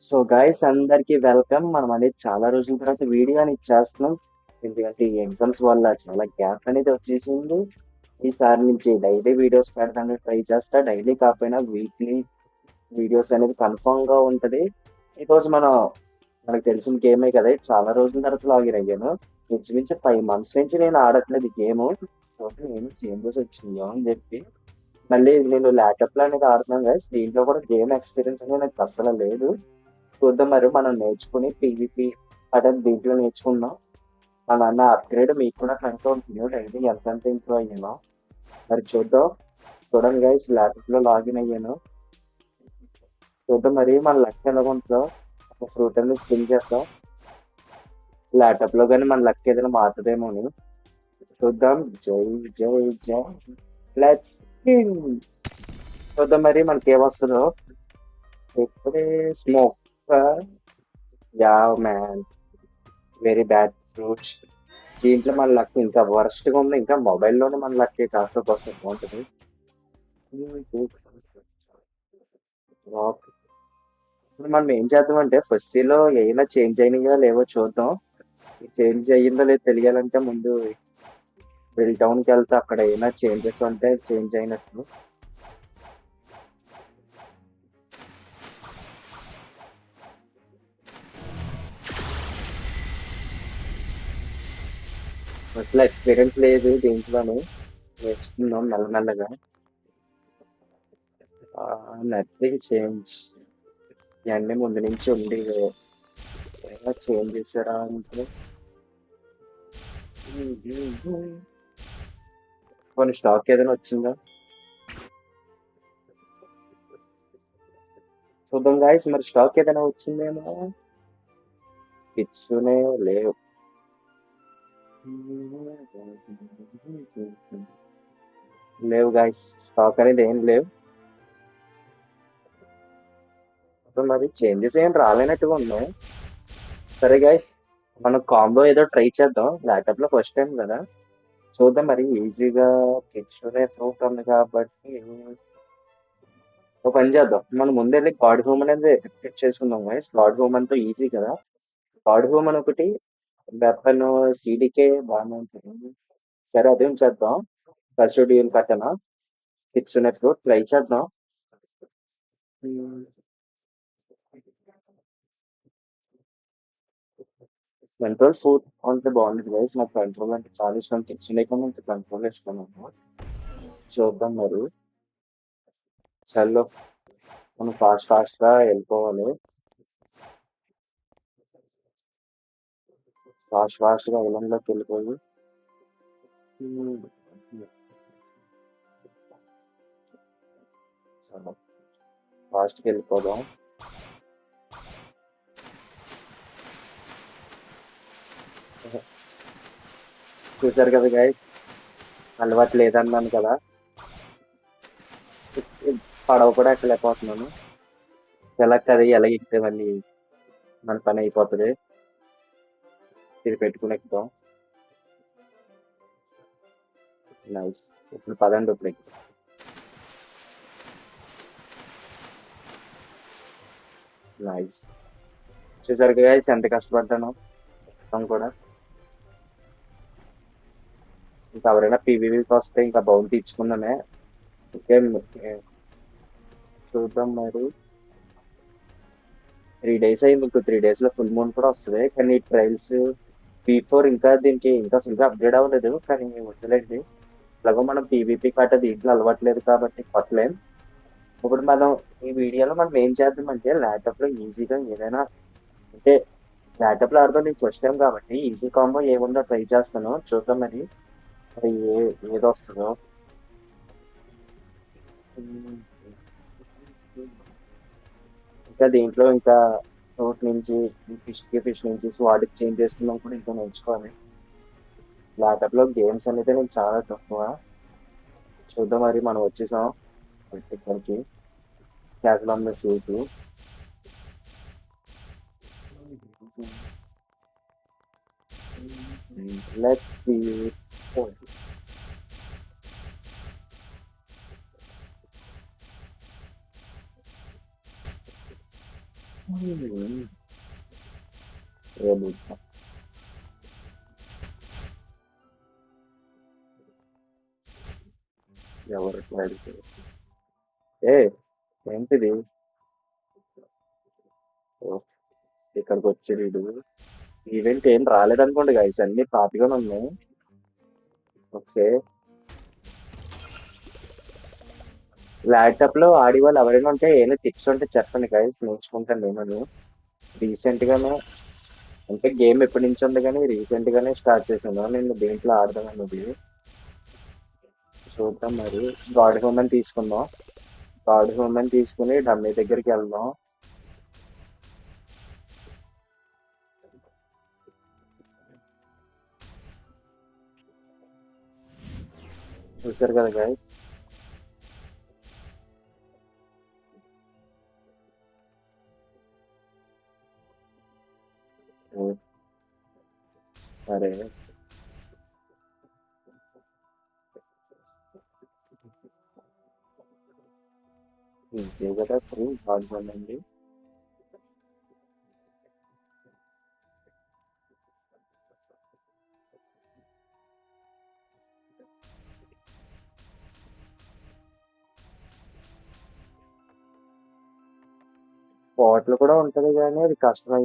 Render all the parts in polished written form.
So guys అందరికి welcome. మనం అనేది చాలా రోజుల తర్వాత వీడియో అనేది చేస్తున్నాం. ఎందుకంటే ఈ ఎగ్జామ్స్ వల్ల చాలా గ్యాప్ అనేది వచ్చేసింది. ఈసారి నుంచి డైలీ వీడియోస్ పెడతానికి ట్రై చేస్తా. డైలీ కాకపోయినా వీక్లీ వీడియోస్ అనేది కన్ఫామ్ గా ఉంటది. ఈ రోజు మనకు తెలిసిన గేమే కదా, ఇది చాలా రోజుల తర్వాత లాగిన్ అయ్యాను. ఇంచుమించు 5 months నుంచి నేను ఆడట్లేదు ఈ గేమ్. నేను చేంజెస్ వచ్చినాయో అని చెప్పి మళ్ళీ నేను ల్యాప్టాప్ లో అనేది ఆడుతున్నాను గైస్. దీంట్లో కూడా గేమ్ ఎక్స్పీరియన్స్ అనేది నాకు అస్సలు లేదు. చూద్దాం మరి మనం నేర్చుకుని పీవీపీ అంటే దీంట్లో నేర్చుకుందాం. మన అన్న అప్గ్రేడ్ మీకు కూడా కనుక ఉంటుంది డైలీ ఎంత ఇంప్రూవ్ అయ్యానో మరి చూద్దాం. చూడండి గైస్, ల్యాప్టాప్ లో లాగిన్ అయ్యాను. చూద్దాం మరి మన లక్ ఎలా ఉంటుందో. ఒక ఫ్రూట్ అనేది స్పిన్ చేద్దాం. ల్యాప్టాప్ లో కానీ మన లక్ ఏదైనా మారుతుందేమో అని చూద్దాం. జై జై జై లెట్స్ చూద్దాం మరి మనకి ఏమొస్తుందో. ఇప్పుడే smoke, yeah man, very bad fruits. దీంట్లో మన లక్ ఇంకా వరస్ట్ గా ఉంది. ఇంకా మొబైల్లోనే మన లక్ కాస్త కోస్త బాగుంటది. రాక్. ఇప్పుడు మనం ఏం చేద్దామంటే ఫస్ట్ లో ఏమైనా చేంజ్ అయినాయో లేవో చూద్దాం. చేంజ్ అయ్యిందో లేదో తెలియాలంటే ముందు బిల్ డౌన్ కి వెళ్తే అక్కడ ఏమైనా చేంజెస్ ఉంటే చేంజ్ అయినట్టు. అసలు ఎక్స్పీరియన్స్ లేదు దీంట్లోని. నేర్చుకుందాం మెల్లమెల్లగా. Nothing change. ఇవన్నీ ముందు నుంచి ఉంది. ఏమైనా చేంజ్ చేశారా అంటే కొన్ని స్టాక్ ఏదైనా వచ్చిందా చూద్దాం గాయస్. మరి స్టాక్ ఏదైనా వచ్చిందేమో. పిచ్చునే లేవు. లేవు గాయస్, స్టాక్ అనేది ఏం లేవు. అప్పుడు మరి చేంజెస్ ఏం రాలేనట్టుగా ఉన్నాయి. సరే గాయస్, మనం కాంబో ఏదో ట్రై చేద్దాం. ల్యాప్టాప్ లో ఫస్ట్ టైం కదా, చూద్దాం మరి. ఈజీగా పిచ్చునే ఫ్రూట్ ఉంది కాబట్టి ఒక పని చేద్దాం. మనం ముందెళ్ళి గాడ్ హోమ్ అనేది ఎక్స్పెక్ట్ చేసుకుందాం గాయస్. గాడ్ హోమ్ అంతా ఈజీ కదా. గాడ్ హోమ్ అని ఒకటి, వెపన్ సీడీకే బాగానే ఉంటుంది. సరే అదేం చేద్దాం. ఫస్ట్ డ్యూల్ కట్టనా పిచ్చునే ఫ్రూట్ ట్రై చేద్దాం. కంట్రోల్ ఫోర్ అంటే బాగుండేది గైస్. నాకు కంట్రోల్ అంటే చాలా ఇష్టం. పిచ్చునే కన్నా ఇంకా కంట్రోల్ ఇష్టం అన్నమాట. చూద్దాం మరి. చల్లో, మనం ఫాస్ట్ గా వెళ్ళిపోవాలి. ఫాస్ట్ గా విలంలోకి వెళ్ళిపోయి చాలా ఫాస్ట్ గా వెళ్ళిపోదాం. చూసారు కదా గైస్, అలవాటు లేదన్నాను కదా. పడవ కూడా ఎక్కలేకపోతున్నాను. ఎలా కదా, ఎలా ఎక్కితే మళ్ళీ మన పని అయిపోతుంది. ఇది పెట్టుకుని ఎక్కుతాం. నైస్. ఇప్పుడు పదండి ఇప్పుడు ఎక్కుతాం. నైస్. చూసారు గైస్ ఎంత కష్టపడ్డాను మొత్తం కూడా. ఇంకా ఎవరైనా పీవీవీకి వస్తే ఇంకా బౌంటీ ఇచ్చుకున్నానే. ఓకే, చూద్దాం మరి. 3 days అయింది. ఇంకో 3 days లో ఫుల్ మూన్ కూడా వస్తుంది. కానీ ట్రయల్స్ P4 ఇంకా దీనికి ఇంకా ఫుల్గా అప్గ్రేడ్ అవ్వలేదు. కానీ వద్దులేండి, ఎలాగో మనం పీవీపీ కట్ట దీంట్లో అలవాట్లేదు కాబట్టి కొట్టలేం. ఇప్పుడు మనం ఈ వీడియోలో మనం ఏం చేద్దామంటే ల్యాప్టాప్ లో ఈజీగా ఏదైనా అంటే ల్యాప్టాప్ లో ఆడదాం. నేను ఫస్ట్ టైం కాబట్టి ఈజీ కాంబో ఏముందో ట్రై చేస్తాను. చూద్దాం మరి. మరి ఏది వస్తుందో. ఇంకా దీంట్లో ఇంకా ఫ్రూట్ నుంచి ఫిష్ నుంచి స్వాడ్కి చేంజ్ చేసుకున్నాం కూడా ఇంకా నేర్చుకోవాలి. ల్యాప్టాప్ లో గేమ్స్ అనేది నేను చాలా తక్కువ. చూద్దాం మరి. మనం వచ్చేసాం ఇక్కడికి, క్యాజల్ అమ్మే సీటు. Let's see. హ్మ్. ఏది ఎవరు అడిగారు? ఏ ఏంటిది? ఓ, ఇక్కడికి వచ్చి వీడు ఈవెంట్ ఏం రాలేదనుకోండి గైస్, అన్ని పాతగానే ఉన్నాయి. ఓకే, ల్యాప్టాప్ లో ఆడి వాళ్ళు ఎవరైనా ఉంటే ఏమైనా టిప్స్ ఉంటే చెప్పండి గైస్, నేర్చుకుంటాను నేను. రీసెంట్ గానే, అంటే గేమ్ ఎప్పటి నుంచి ఉంది కానీ రీసెంట్ గానే స్టార్ట్ చేశాను నేను దేంట్లో ఆడదాం అన్నది. చూద్దాం మరి. గాడ్ హ్యూమన్ తీసుకుందాం. గాడ్ హ్యూమన్ తీసుకుని డమ్మీ దగ్గరికి వెళ్దాం. చూసారు కదా గైస్. సరే, ఇంకే కదా ఫ్రీ గాడ్ హ్యూమన్. స్పాట్లు కూడా ఉంటది కానీ అది కష్టమై.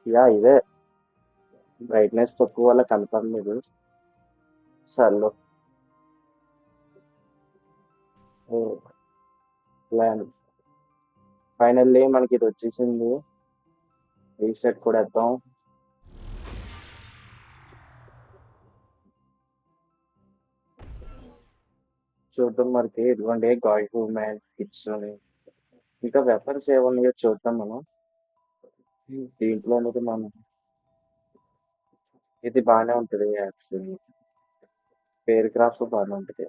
యా ఇదే, బ్రైట్నెస్ తక్కువ వల్ల కనపడదు మీరు. చల్లో. ప్లాన్ ఫైనల్లీ మనకి ఇది వచ్చేసింది. రీసెట్ కూడా వేద్దాం. చూద్దాం మనకి ఇదిగోండి గాడ్ హ్యూమన్ కిట్స్ అని. ఇంకా వెపన్స్ ఏమన్నాయో చూద్దాం మనం. దీంట్లో అనేది మనం, ఇది బాగానే ఉంటది యాక్చువల్లీ. పేర్ క్రాఫ్ట్ బాగానే ఉంటది.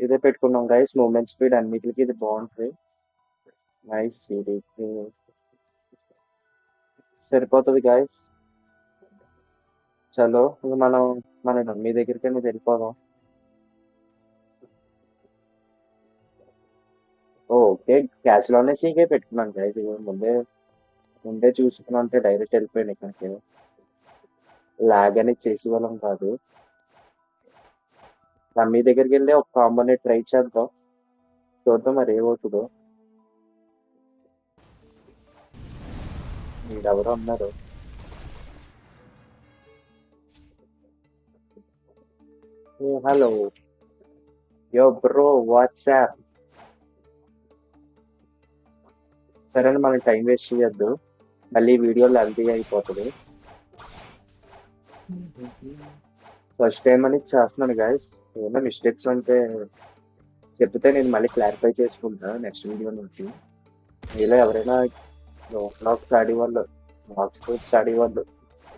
ఇదే పెట్టుకున్నాం గైస్, మూమెంట్ స్పీడ్ అన్నిటికీ ఇది బాగుంటుంది. నైస్. ఇది సరిపోతుంది గైస్. చలో ఇంక మనం మన డమ్మీ దగ్గరికి వెళ్ళిపోదాం. ఓకే, క్యాష్ లోనే సీకే పెట్టుకున్నాను గైస్. ఇది ముందే ముందే చూసుకున్నా అంటే డైరెక్ట్ వెళ్ళిపోయాను ఇక్కడికి. లాగ్ అనేది చేసే వాళ్ళం కాదు. డమ్మీ దగ్గరికి వెళ్ళి ఒక కాంబోని ట్రై చేద్దాం. చూద్దాం మరి ఏమవుతుందో. మీరెవరో ఉన్నారు. హలో. యో బ్రో, వాట్సాప్. సరే అండి, మనం టైం వేస్ట్ చేయొద్దు, మళ్ళీ వీడియో లెంతీ అయిపోతుంది. ఫస్ట్ టైం అని చేస్తున్నాను గైస్. ఏమైనా మిస్టేక్స్ ఉంటే చెప్తే నేను మళ్ళీ క్లారిఫై చేసుకుంటా నెక్స్ట్ వీడియో నుంచి. మీలో ఎవరైనా బ్లాగ్స్ ఆడేవాళ్ళు, బ్లాగ్స్ స్పోర్ట్స్ ఆడేవాళ్ళు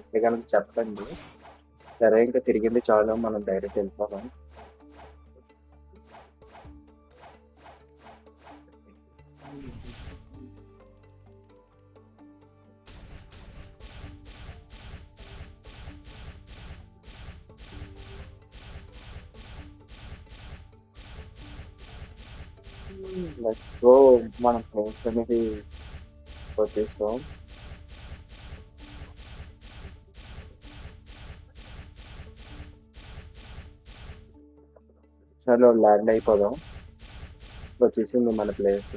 ఉంటే కనుక చెప్పండి. సరే, ఇంకా తిరిగింది చాలు, మనం డైరెక్ట్ వెళ్ళిపోదాం. Let's go. మన ఫ్రెండ్స్ అనేది వచ్చేసాం. చలో ల్యాండ్ అయిపోదాం. వచ్చేసింది మన ప్లేస్.